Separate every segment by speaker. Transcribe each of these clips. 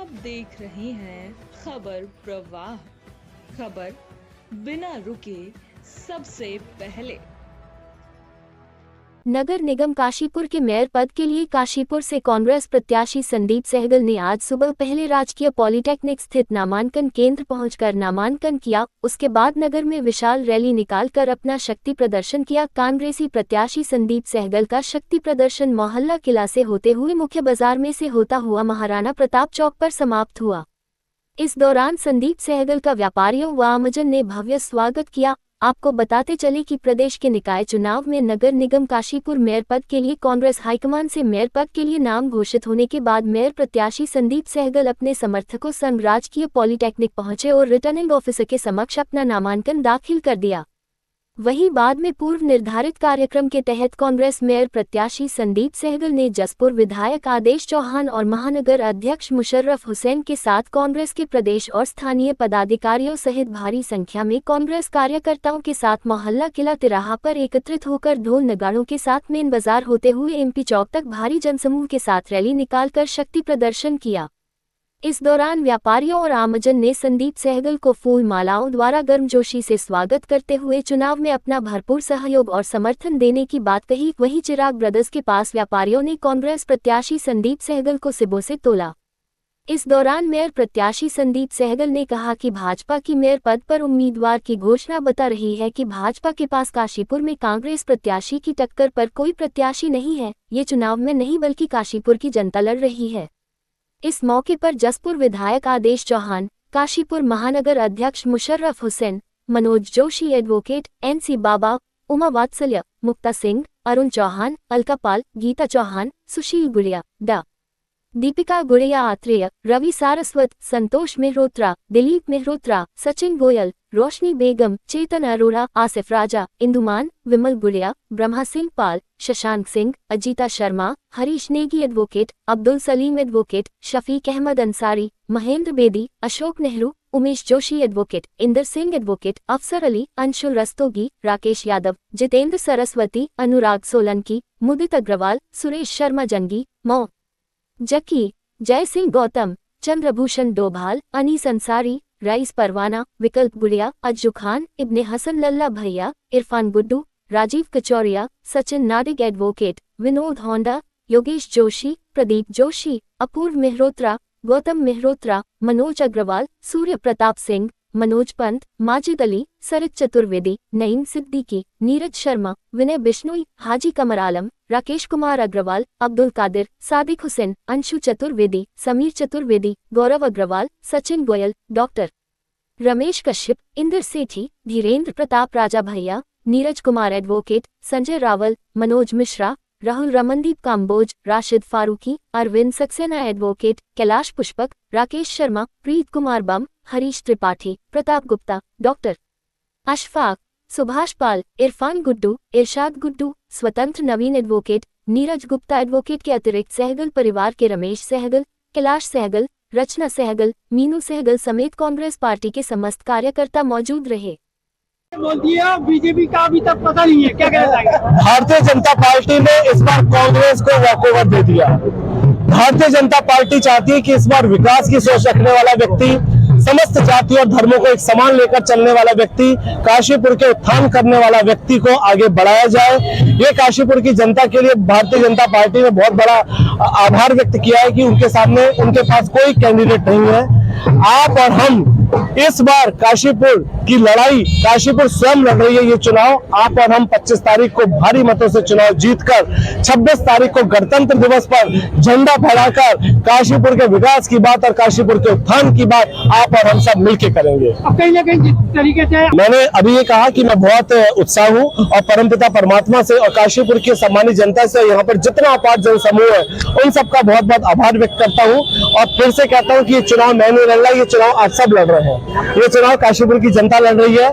Speaker 1: आप देख रहे हैं खबर प्रवाह, खबर बिना रुके सबसे पहले।
Speaker 2: नगर निगम काशीपुर के मेयर पद के लिए काशीपुर से कांग्रेस प्रत्याशी संदीप सहगल ने आज सुबह पहले राजकीय पॉलिटेक्निक स्थित नामांकन केंद्र पहुंचकर नामांकन किया। उसके बाद नगर में विशाल रैली निकालकर अपना शक्ति प्रदर्शन किया। कांग्रेसी प्रत्याशी संदीप सहगल का शक्ति प्रदर्शन मोहल्ला किला से होते हुए मुख्य बाजार में से होता हुआ महाराणा प्रताप चौक पर समाप्त हुआ। इस दौरान संदीप सहगल का व्यापारियों व आमजन ने भव्य स्वागत किया। आपको बताते चले कि प्रदेश के निकाय चुनाव में नगर निगम काशीपुर मेयर पद के लिए कांग्रेस हाईकमान से मेयर पद के लिए नाम घोषित होने के बाद मेयर प्रत्याशी संदीप सहगल अपने समर्थकों संग राजकीय पॉलिटेक्निक पहुंचे और रिटर्निंग ऑफिसर के समक्ष अपना नामांकन दाखिल कर दिया। वहीं बाद में पूर्व निर्धारित कार्यक्रम के तहत कांग्रेस मेयर प्रत्याशी संदीप सहगल ने जसपुर विधायक आदेश चौहान और महानगर अध्यक्ष मुशर्रफ हुसैन के साथ कांग्रेस के प्रदेश और स्थानीय पदाधिकारियों सहित भारी संख्या में कांग्रेस कार्यकर्ताओं के साथ मोहल्ला किला तिराहा पर एकत्रित होकर ढोल नगाड़ों के साथ मेन बाजार होते हुए एमपी चौक तक भारी जनसमूह के साथ रैली निकालकर शक्ति प्रदर्शन किया। इस दौरान व्यापारियों और आमजन ने संदीप सहगल को फूल मालाओं द्वारा गर्मजोशी से स्वागत करते हुए चुनाव में अपना भरपूर सहयोग और समर्थन देने की बात कही। वहीं चिराग ब्रदर्स के पास व्यापारियों ने कांग्रेस प्रत्याशी संदीप सहगल को सिबों से तोला। इस दौरान मेयर प्रत्याशी संदीप सहगल ने कहा कि भाजपा की मेयर पद पर उम्मीदवार की घोषणा बता रही है कि भाजपा के पास काशीपुर में कांग्रेस प्रत्याशी की टक्कर पर कोई प्रत्याशी नहीं है। ये चुनाव में नहीं बल्कि काशीपुर की जनता लड़ रही है। इस मौके पर जसपुर विधायक आदेश चौहान, काशीपुर महानगर अध्यक्ष मुशर्रफ हुसैन, मनोज जोशी एडवोकेट, एनसी बाबा, उमा वात्सल्य, मुक्ता सिंह, अरुण चौहान, अलकापाल, गीता चौहान, सुशील गुड़िया, डा दीपिका गुड़िया आत्रेय, रवि सारस्वत, संतोष मेहरोत्रा, दिलीप मेहरोत्रा, सचिन गोयल, रोशनी बेगम, चेतन अरोड़ा, आसिफ राजा, Induman, Vimal Gudiya, Brahma Singh Pal, Shashank Singh, Ajita Sharma, Harish Negi advocate, Abdul Salim advocate, Shafiq Ahmad Ansari, Mahendra Bedi, Ashok Nehru, Umesh Joshi advocate, Inder Singh advocate, Afsar Ali, Anshul Rastogi, Rakesh Yadav, Jitendra Saraswati, अनुराग सोलंकी, मुदित अग्रवाल, सुरेश शर्मा जंगी, मौ जकी, जय सिंह गौतम, चंद्रभूषण डोभाल, अनीस अंसारी, रईस परवाना, विकल्प गुड़िया, अज्जू खान, इब्ने हसन लल्ला भैया, इरफान गुड्डू, राजीव कचौरिया, सचिन नाडिग एडवोकेट, विनोद होंडा, योगेश जोशी, प्रदीप जोशी, अपूर्व मेहरोत्रा, गौतम मेहरोत्रा, मनोज अग्रवाल, सूर्य प्रताप सिंह, मनोज पंत, माजिद अली, सरित चतुर्वेदी, नईम सिद्दीकी, नीरज शर्मा, विनय बिश्नोई, हाजी कमर आलम, राकेश कुमार अग्रवाल, अब्दुल कादिर, सादिक हुसैन, अंशु चतुर्वेदी, समीर चतुर्वेदी, गौरव अग्रवाल, सचिन गोयल, डॉक्टर रमेश कश्यप, इंदर सेठी, धीरेन्द्र प्रताप राजा भैया, नीरज कुमार एडवोकेट, संजय रावल, मनोज मिश्रा, राहुल रमनदीप काम्बोज, राशिद फारूकी, अरविंद सक्सेना एडवोकेट, कैलाश पुष्पक, राकेश शर्मा, प्रीत कुमार बम, हरीश त्रिपाठी, प्रताप गुप्ता, डॉक्टर अशफाक, सुभाष पाल, इरफान गुड्डू, इरशाद गुड्डू, स्वतंत्र नवीन एडवोकेट, नीरज गुप्ता एडवोकेट के अतिरिक्त सहगल परिवार के रमेश सहगल, कैलाश सहगल, रचना सहगल, मीनू सहगल समेत कांग्रेस पार्टी के समस्त कार्यकर्ता मौजूद रहे।
Speaker 3: बोल दिया बीजेपी का अभी तक पता नहीं है, क्या कहना चाहिए?
Speaker 4: भारतीय जनता पार्टी ने इस बार कांग्रेस को वॉकओवर दे दिया। भारतीय जनता पार्टी चाहती है कि इस बार विकास की सोच रखने वाला व्यक्ति, समस्त जाति और धर्मों को एक समान लेकर चलने वाला व्यक्ति, काशीपुर के उत्थान करने वाला व्यक्ति को आगे बढ़ाया जाए। ये काशीपुर की जनता के लिए भारतीय जनता पार्टी ने बहुत बड़ा आभार व्यक्त किया है कि उनके सामने उनके पास कोई कैंडिडेट नहीं है। आप और हम इस बार काशीपुर की लड़ाई, काशीपुर स्वयं लड़ रही है ये चुनाव। आप और हम 25 तारीख को भारी मतों से चुनाव जीतकर 26 तारीख को गणतंत्र दिवस पर झंडा फहराकर काशीपुर के विकास की बात और काशीपुर के उत्थान की बात आप और हम सब मिलकर करेंगे।
Speaker 3: कहीं ना कहीं जिस तरीके से
Speaker 4: मैंने अभी ये कहा कि मैं बहुत उत्साह हूँ और परमपिता परमात्मा से और काशीपुर की सम्मानित जनता से, यहाँ पर जितना अपार जनसमूह है उन सबका बहुत बहुत आभार व्यक्त करता हूँ। और फिर से कहता हूँ कि ये चुनाव मैं नहीं लड़ रहा, ये चुनाव आप सब लड़ रहे हैं। रहे हैं। ये चुनाव काशीपुर की जनता लड़ रही है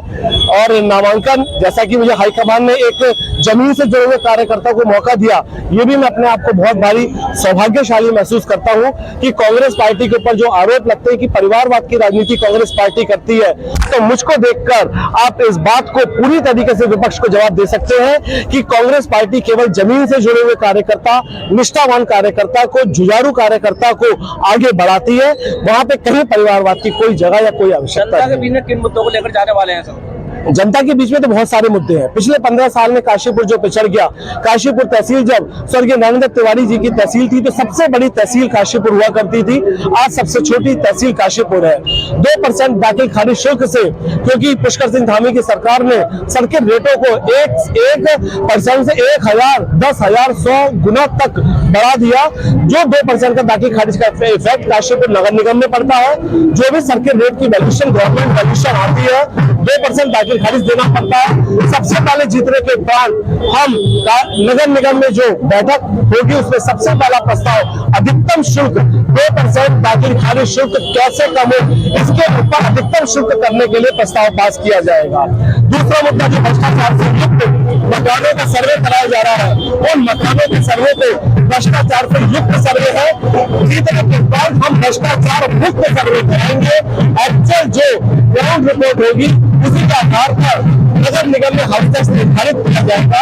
Speaker 4: और नामांकन, जैसा कि मुझे हाईकमान ने एक जमीन से जुड़े हुए कार्यकर्ता को मौका दिया, ये भी मैं अपने आप को बहुत भारी सौभाग्यशाली महसूस करता हूं कि कांग्रेस पार्टी के ऊपर जो आरोप लगते हैं कि परिवारवाद की राजनीति कांग्रेस पार्टी करती है, तो मुझको देखकर आप इस बात को पूरी तरीके से विपक्ष को जवाब दे सकते हैं कि कांग्रेस पार्टी केवल जमीन से जुड़े हुए कार्यकर्ता, निष्ठावान कार्यकर्ता को, जुझारू कार्यकर्ता को आगे बढ़ाती है। वहां पे कहीं परिवारवाद की कोई जगह या कोई आवश्यकता
Speaker 5: जनता के बीच में किन मुद्दों को लेकर जाने वाले हैं सब?
Speaker 4: जनता के बीच में तो बहुत सारे मुद्दे हैं। पिछले 15 साल में काशीपुर जो पिछड़ गया, काशीपुर तहसील जब स्वर्गीय नरेंद्र तिवारी जी की तहसील थी तो सबसे बड़ी तहसील काशीपुर हुआ करती थी, आज सबसे छोटी तहसील काशीपुर है। 2% दाखिल खारिज शुल्क से, क्योंकि पुष्कर सिंह धामी की सरकार ने सर्किट रेटों को 1% से 1000, 10,000, 100 गुना तक बढ़ा दिया। जो 2% का दाखिल खारिज का इफेक्ट काशीपुर नगर निगम में पड़ता है। जो भी सर्किट रेट की वैल्यूएशन, गवर्नमेंट वैल्यूएशन आती है, 2% दाखिल खारिज देना पड़ता है। सबसे पहले जीतने के बाद हम नगर निगम में जो बैठक होगी उसमें सबसे पहला प्रस्ताव अधिकतम शुल्क 2% दाखिल खारिज शुल्क कैसे कम हो, इसके ऊपर अधिकतम शुल्क करने के लिए प्रस्ताव पास किया जाएगा। दूसरा मुद्दा जो भ्रष्टाचार से युक्त मकानों का सर्वे कराया जा रहा है, उन मकानों के सर्वे पे भ्रष्टाचार से युक्त सर्वे है, जीतने के बाद हम भ्रष्टाचार मुक्त सर्वे कराएंगे। एक्चुअल जो ग्राउंड रिपोर्ट होगी उसी के आधार पर नगर निगम में हाउस टैक्स निर्धारित किया जाएगा।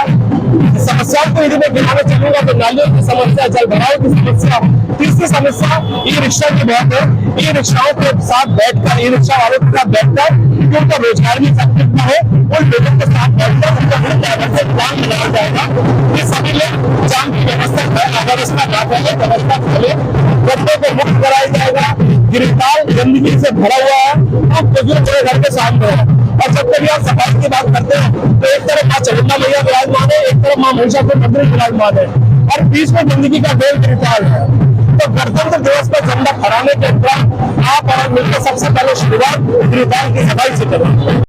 Speaker 4: समस्याओं को यदि मैं गिनाने चलूंगा तो नालियों की समस्या, जल भराव की समस्या, तीसरी समस्या ई रिक्शा की बहुत है। ई रिक्शाओं के साथ बैठकर, ई रिक्शा वालों के साथ बैठकर उनका रोजगार भी सक्षम है, उन लोगों के साथ बैठकर उनका से प्लान बनाया जाएगा। ये सभी लोग जाम की व्यवस्था है, अव्यवस्था ना फैले, व्यवस्था फैले, गड्ढों को मुक्त कराया जाएगा। गिरफ्तार गंदगी से भरा हुआ है, अब तो पूरे घर के सामने है। और जब कभी आप सफाई की बात करते हैं तो एक तरफ माँ चमुंडा मैया विराजमान है, एक तरफ माँ महिषासुर मर्दिनी विराजमान है और बीच में गंदगी का ढेर गिरफ्तार है। तो गणतंत्र दिवस पर झंडा फहराने के उपरांत आप और मिलकर सबसे पहले शुरुआत गिरफ्तार की सफाई से करें।